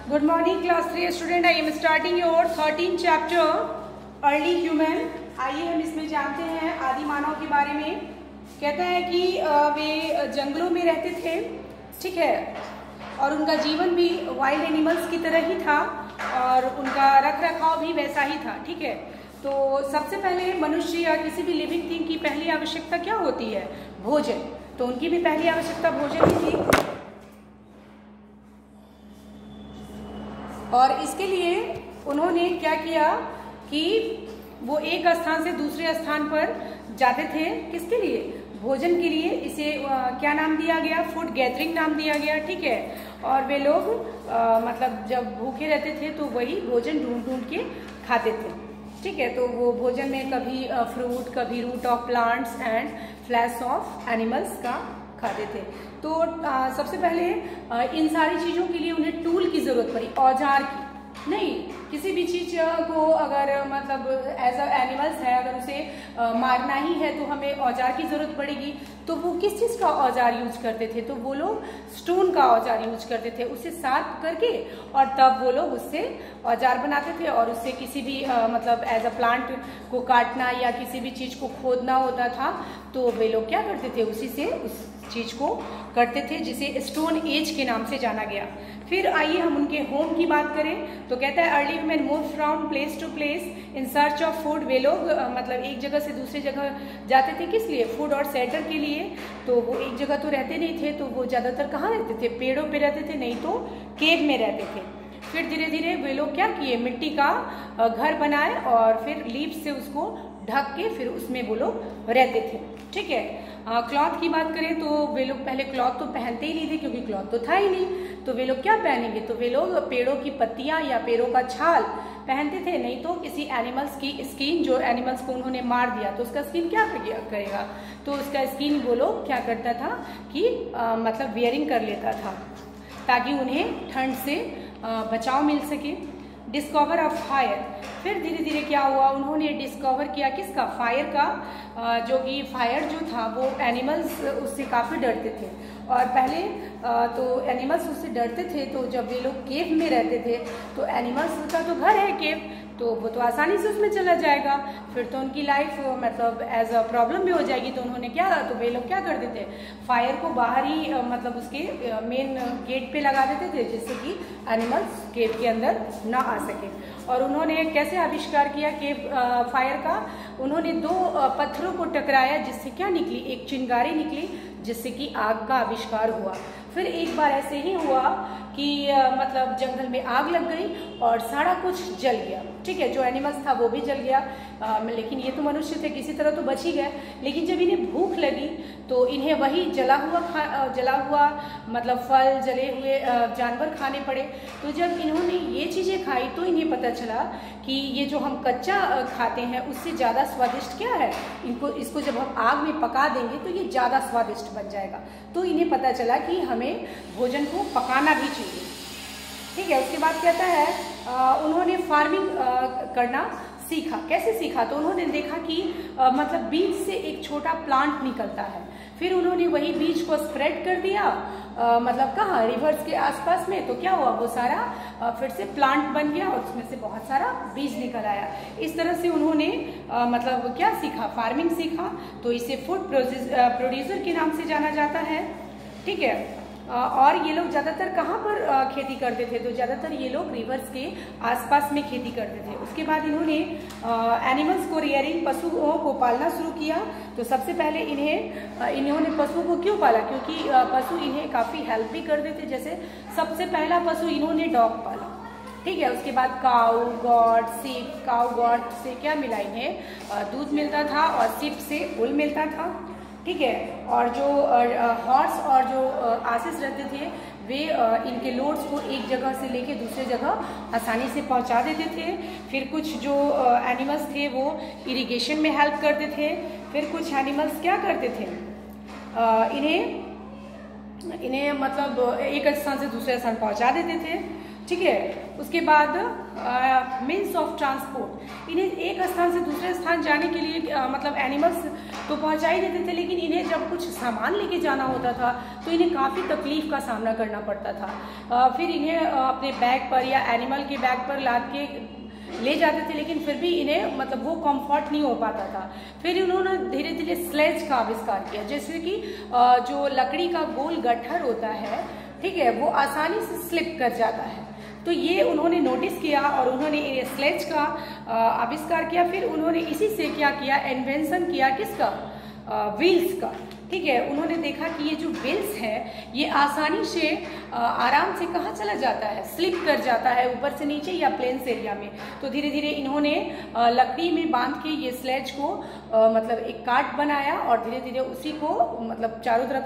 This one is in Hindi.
Good morning class 3 student. I am starting your 13th chapter early human. आइए हम इसमें जानते हैं आदि मानव के बारे में। कहता है कि वे जंगलों में रहते थे, ठीक है, और उनका जीवन भी वाइल्ड एनिमल्स की तरह ही था और उनका रख रखाव भी वैसा ही था, ठीक है। तो सबसे पहले मनुष्य या किसी भी लिविंग थिंग की पहली आवश्यकता क्या होती है? भोजन। तो उनकी भी पहली आवश्यकता भोजन ही थी और इसके लिए उन्होंने क्या किया कि वो एक स्थान से दूसरे स्थान पर जाते थे। किसके लिए? भोजन के लिए। इसे क्या नाम दिया गया? फूड गैदरिंग नाम दिया गया, ठीक है। और वे लोग मतलब जब भूखे रहते थे तो वही भोजन ढूंढ ढूंढ के खाते थे, ठीक है। तो वो भोजन में कभी फ्रूट, कभी root of plants and flesh of animals का खाते थे। तो सबसे पहले इन सारी चीज़ों के लिए उन्हें टूल की ज़रूरत पड़ी, औजार की नहीं। किसी भी चीज़ को अगर मतलब एज अ एनिमल्स है, अगर उसे मारना ही है तो हमें औजार की ज़रूरत पड़ेगी। तो वो किस चीज़ का औजार यूज करते थे? तो वो लोग स्टोन का औजार यूज करते थे, उसे शार्प करके और तब वो लोग उससे औजार बनाते थे और उससे किसी भी मतलब एज अ प्लांट को काटना या किसी भी चीज़ को खोदना होता था तो वे लोग क्या करते थे? उसी से उस चीज़ को करते थे, जिसे स्टोन एज के नाम से जाना गया। फिर आइए हम उनके होम की बात करें तो कहता है early human move from place to place in search of food. वे लोग मतलब एक जगह से दूसरी जगह जाते थे, किस लिए? फूड और शेल्टर के लिए। तो वो एक जगह तो रहते नहीं थे, तो वो ज़्यादातर कहाँ रहते थे? पेड़ों पे रहते थे, नहीं तो केव में रहते थे। फिर धीरे धीरे वे लोग क्या किए? मिट्टी का घर बनाए और फिर लीफ से उसको ढक के फिर उसमें वो लोग रहते थे, ठीक है। क्लॉथ की बात करें तो वे लोग पहले क्लॉथ तो पहनते ही नहीं थे क्योंकि क्लॉथ तो था ही नहीं। तो वे लोग क्या पहनेंगे? तो वे लोग पेड़ों की पत्तियां या पेड़ों का छाल पहनते थे, नहीं तो किसी एनिमल्स की स्किन, जो एनिमल्स को उन्होंने मार दिया तो उसका स्किन क्या करेगा? तो उसका स्किन वो लोग क्या करता था कि मतलब वियरिंग कर लेता था ताकि उन्हें ठंड से बचाव मिल सके। Discover of fire. फिर धीरे धीरे क्या हुआ? उन्होंने डिस्कवर किया किसका? फायर का। जो कि फायर जो था वो एनिमल्स उससे काफ़ी डरते थे और पहले तो एनिमल्स उससे डरते थे। तो जब वे लोग केव में रहते थे तो एनिमल्स का तो घर है केव, तो वो तो आसानी से उसमें चला जाएगा, फिर तो उनकी लाइफ मतलब एज अ प्रॉब्लम भी हो जाएगी। तो उन्होंने क्या, तो वे लोग क्या करते थे? फायर को बाहर ही मतलब उसके मेन गेट पे लगा देते थे जिससे कि एनिमल्स केव के अंदर ना आ सके। और उन्होंने कैसे आविष्कार किया केव फायर का? उन्होंने दो पत्थरों को टकराया जिससे क्या निकली? एक चिंगारी निकली जिससे कि आग का आविष्कार हुआ। फिर एक बार ऐसे ही हुआ कि मतलब जंगल में आग लग गई और सारा कुछ जल गया, ठीक है। जो एनिमल्स था वो भी जल गया, लेकिन ये तो मनुष्य थे, किसी तरह तो बच ही गए। लेकिन जब इन्हें भूख लगी तो इन्हें वही जला हुआ मतलब फल, जले हुए जानवर खाने पड़े। तो जब इन्होंने ये चीज़ें खाई तो इन्हें पता चला कि ये जो हम कच्चा खाते हैं उससे ज़्यादा स्वादिष्ट क्या है? इसको जब हम आग में पका देंगे तो ये ज़्यादा स्वादिष्ट बन जाएगा। तो इन्हें पता चला कि हमें भोजन को पकाना भी चाहिए, ठीक है। उसके बाद कहता है उन्होंने फार्मिंग करना सीखा। कैसे सीखा? तो उन्होंने देखा कि मतलब बीज से एक छोटा प्लांट निकलता है। फिर उन्होंने वही बीज को स्प्रेड कर दिया मतलब कहाँ? रिवर्स के आसपास में। तो क्या हुआ? वो सारा फिर से प्लांट बन गया और उसमें से बहुत सारा बीज निकल आया। इस तरह से उन्होंने मतलब क्या सीखा? फार्मिंग सीखा। तो इसे फूड प्रोड्यूसर के नाम से जाना जाता है, ठीक है। और ये लोग ज़्यादातर कहाँ पर खेती करते थे? तो ज़्यादातर ये लोग रिवर्स के आसपास में खेती करते थे। उसके बाद इन्होंने एनिमल्स को रियरिंग, पशुओं को पालना शुरू किया। तो सबसे पहले इन्होंने पशुओं को क्यों पाला? क्योंकि पशु इन्हें काफ़ी हेल्प भी करते थे। जैसे सबसे पहला पशु इन्होंने डॉग पाला, ठीक है। उसके बाद काऊ, गॉड, सीप। काऊ, गॉड से क्या मिला? इन्हें दूध मिलता था और सीप से ऊन मिलता था, ठीक है। और जो हॉर्स और जो आसिस रहते थे वे इनके लोड्स को एक जगह से लेके दूसरे जगह आसानी से पहुंचा देते थे। फिर कुछ जो एनिमल्स थे वो इरिगेशन में हेल्प करते थे। फिर कुछ एनिमल्स क्या करते थे? इन्हें मतलब एक स्थान से दूसरे स्थान पहुंचा देते थे। ठीक है। उसके बाद मीन्स ऑफ ट्रांसपोर्ट, इन्हें एक स्थान से दूसरे स्थान जाने के लिए मतलब एनिमल्स तो पहुंचा ही देते थे, लेकिन इन्हें जब कुछ सामान लेके जाना होता था तो इन्हें काफ़ी तकलीफ का सामना करना पड़ता था। फिर इन्हें अपने बैग पर या एनिमल के बैग पर लाद के ले जाते थे, लेकिन फिर भी इन्हें मतलब वो कंफर्ट नहीं हो पाता था। फिर उन्होंने धीरे धीरे स्लेज का आविष्कार किया, जैसे कि जो लकड़ी का गोल गट्ठर होता है, ठीक है, वो आसानी से स्लिप कर जाता है। तो ये उन्होंने नोटिस किया और उन्होंने स्लेज का आविष्कार किया। फिर उन्होंने इसी से क्या किया, इन्वेंशन किया, किसका, व्हील्स का। ठीक है, उन्होंने देखा कि ये जो व्हील्स है ये आसानी से आराम से कहाँ चला जाता है, स्लिप कर जाता है ऊपर से नीचे या प्लेन्स एरिया में। तो धीरे धीरे इन्होंने लकड़ी में बांध के ये स्लेज को मतलब एक कार्ट बनाया और धीरे धीरे उसी को मतलब चारों तरफ